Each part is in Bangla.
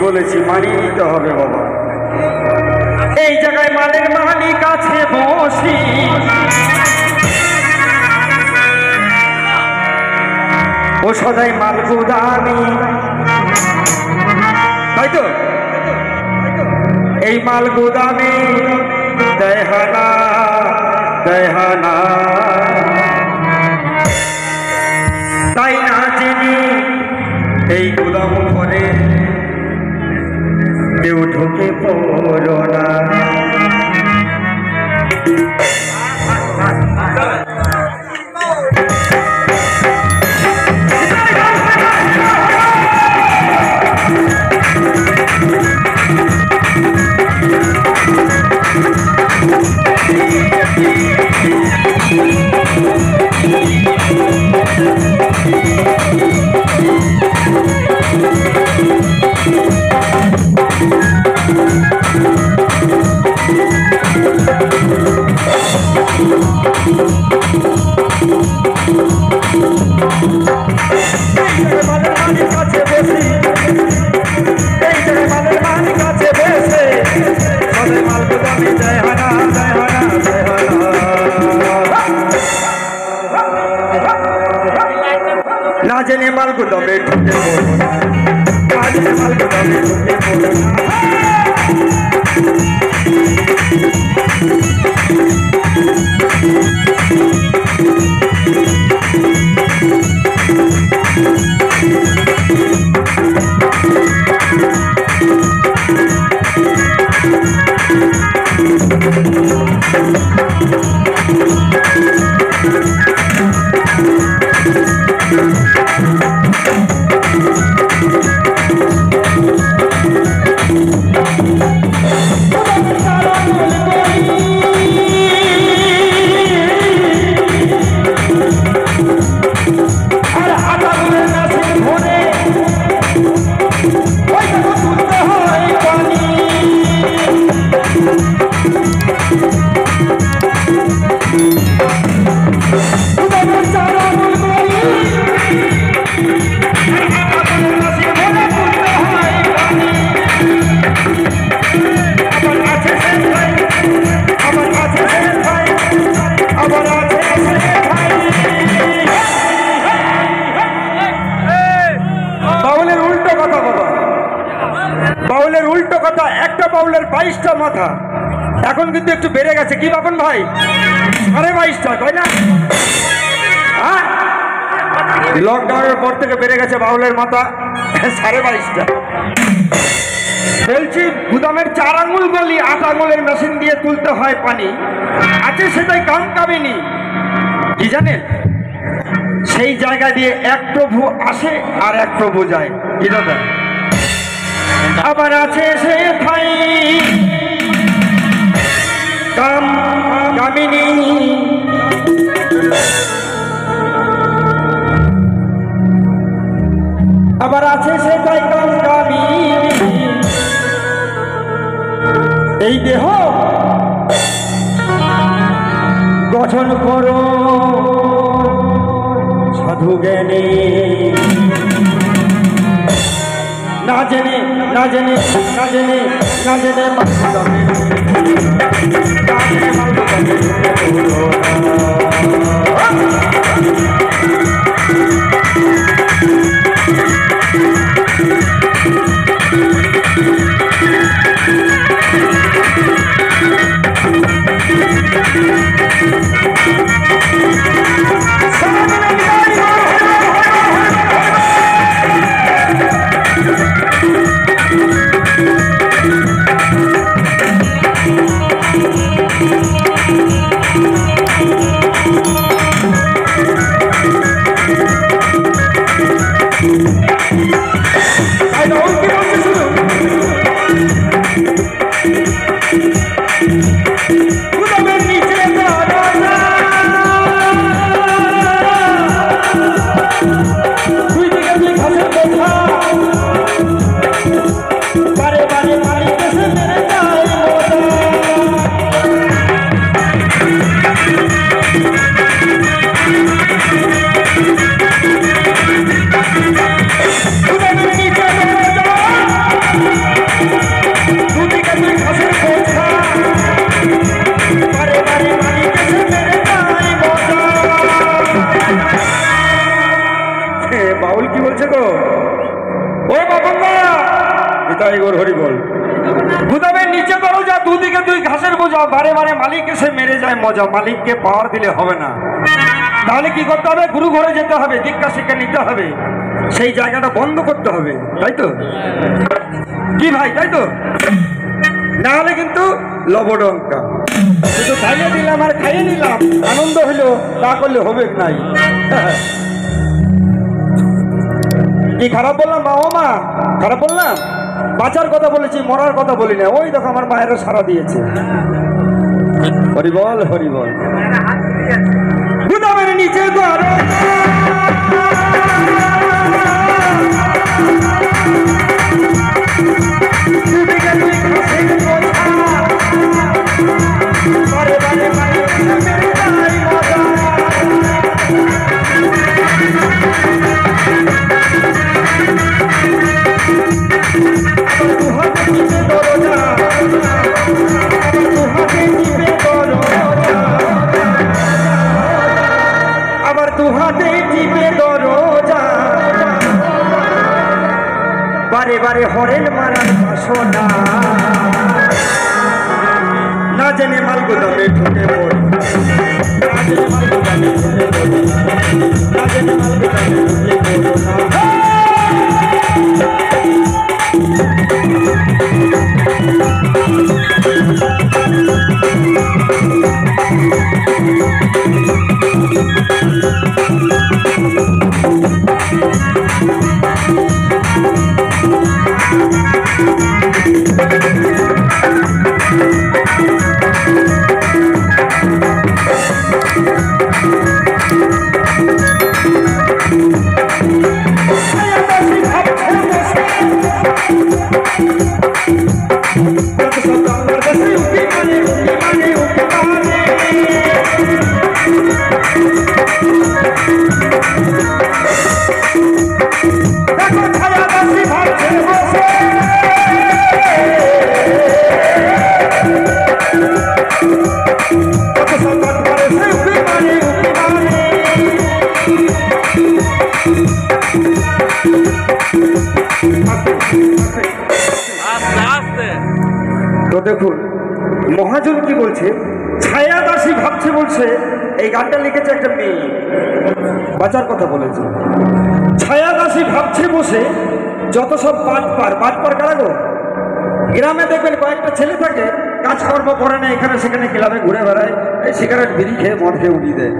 বলেছি মানিয়ে নিতে হবে বাবা। এই জায়গায় মালের মালিক আছে বসি, ও সদাই মাল গুদামি, তাই তো? এই মাল গুদামে দেহানা দেহানা, তাই না চিনি এই গুদাম ঘরে কেউ ঢুকে পড়ো না। না জেনে মাল গুদামে ঢুকে পড়ো না, না জেনে মাল গুদামে ঢুকে পড়ো না। বাউলের উল্টো কথা, একটা বাউলের 22টা মাথা। এখন কিন্তু একটু বেড়ে গেছে, কি বাপন ভাই? 22.5টা, তাই না? হ্যাঁ, লকডাউনের পর থেকে বেড়ে গেছে বাউলের মাথা 22.5টা। বলছি গুদামের 4 আঙুল গলি 8 আঙুলের মেশিন দিয়ে তুলতে হয় পানি, আছে সেটাই কাম কাবিনি। কি জানেন, সেই জায়গা দিয়ে এক প্রভু আসে আর এক প্রভু যায়। কি দাদা? আবার আছে সে ভাই কাম কামিনী, আবার আছে সে ভাই কাম কামিনী। এই দেহ গঠন করো সাধু জ্ঞানী, না জেনে না জেনে না জেনে না জেনে নিতাই গৌর হরি বল। গুদামের নিচে দরজা, দুদিকে দুই ঘাসের বোঝা, বারে বারে মালিক এসে মেরে যায় মজা। মালিককে পাওয়ার দিলে হবে না, তাহলে কি করতে হবে? গুরু ঘরে যেতে হবে, দীক্ষা শিক্ষা নিতে হবে, সেই জায়গাটা বন্ধ করতে হবে, তাই তো কি ভাই? তাই তো, না হলে কিন্তু লবডঙ্কা। শুধু খাইয়ে দিলাম আর খাইয়ে নিলাম, আনন্দ হইলো, তা করলে হবে নাই। কি খারাপ বললাম মা? ও মা, খারাপ বললাম? বাঁচার কথা বলেছি, মরার কথা বলি না। ওই দেখো আমার মায়েরও সারা দিয়েছে। হরি বল, হরি বল। গুদামের নিচে আবার দুহাতে টিপে দরজা, বারে বারে হরেন মারার বাসনা, না জেনে মাল গুদামে ঢুকে পড়ে, না জেনে মাল গুদামে ঢুকে পড়ে, না জেনে মাল গুদামে ঢুকে পড়ে। তো দেখুন মহাজন কি বলছে, ছায়া দাসী ভাবছে বলছে। এই গানটা লিখেছে একটা মেয়ে, বাঁচার কথা বলেছে। ছায়া দাসী ভাবছে বসে, যত সব বাটপার কারা গো? গ্রামে দেখবেন কয়েকটা ছেলে থাকে, কাজকর্ম করে না, এখানে সেখানে ক্লাবে ঘুরে বেড়ায়, এই সিগারেট বিড়ি খেয়ে মদ খেয়ে উঠিয়ে দেয়।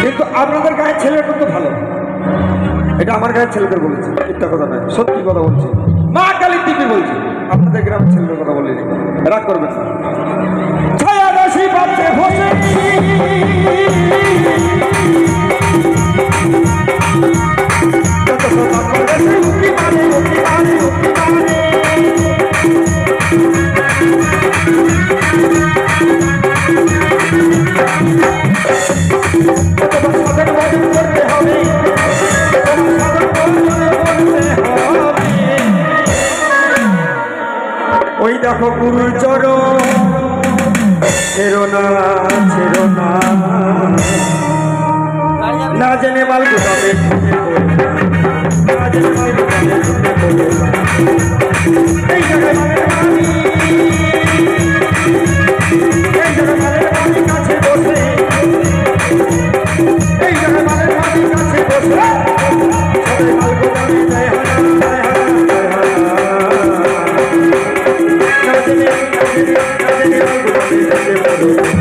কিন্তু আপনাদের গায়ের ছেলেটা তো ভালো। এটা আমার গায়ের ছেলেদের বলেছে, মিথ্যা কথা নয়, সত্যি কথা বলছি। মা কালী দিদি বলছে, আপনাদের গ্রামের ছেলেদের কথা বলিনি, রাগ করবেন না। ছায়া দাসী ভাবছে বসে, ওই দেখো গুরুর চরণ, ছেড়ো না ছেড়ো না, না জেনে মাল গুদামে ঢুকে পড়ে, না জেনে মাল গুদামে ঢুকে পড়ে। এই জায়গায় মালের মালিক, এই জায়গায় মালের মালিক কাছে বসে, এই জায়গায় মালের মালিক কাছে বসে, সবাই মাল গুদামে যায় হানা, যায় হানা, যায় হানা। না জেনে মাল গুদামে ঢুকে পড়ে।